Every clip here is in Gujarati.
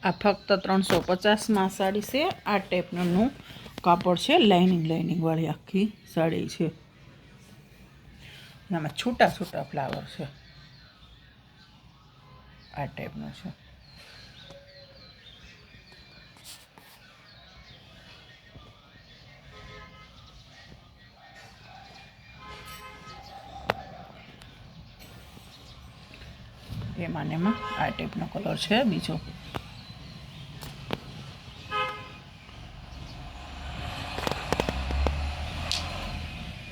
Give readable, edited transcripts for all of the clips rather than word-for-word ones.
આ ફક્ત 350માં સાડી છે. આ ટાઈપનું કાપડ છે, લાઇનિંગ વાળી આખી સાડી છે. આમાં છૂટા છૂટા ફ્લાવર છે. આ ટાઈપનું છે. એમાં ને એમાં આ ટાઈપનો કલર છે બીજો.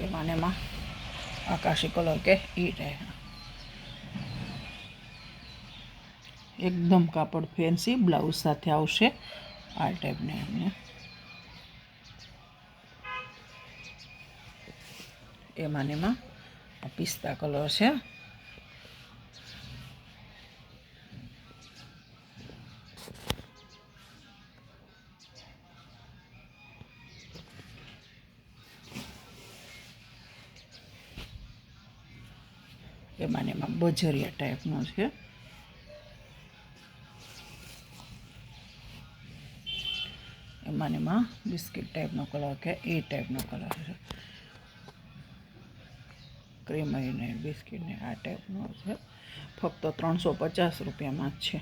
એમાં ને એમાં આકાશી કલર કે ઈ રહે. એકદમ કાપડ ફેન્સી બ્લાઉઝ સાથે આવશે. આ ટાઈપને એમને એમાં ને એમાં પિસ્તા કલર છે. એમાં ને એમાં બજરિયા ટાઈપનો છે. એમાં ને એમાં બિસ્કિટ ટાઈપનો કલર કે એ ટાઈપનો કલર છે. ક્રીમ ને બિસ્કિટ ને આ ટાઈપનો છે. ફક્ત 350 રૂપિયામાં જ છે.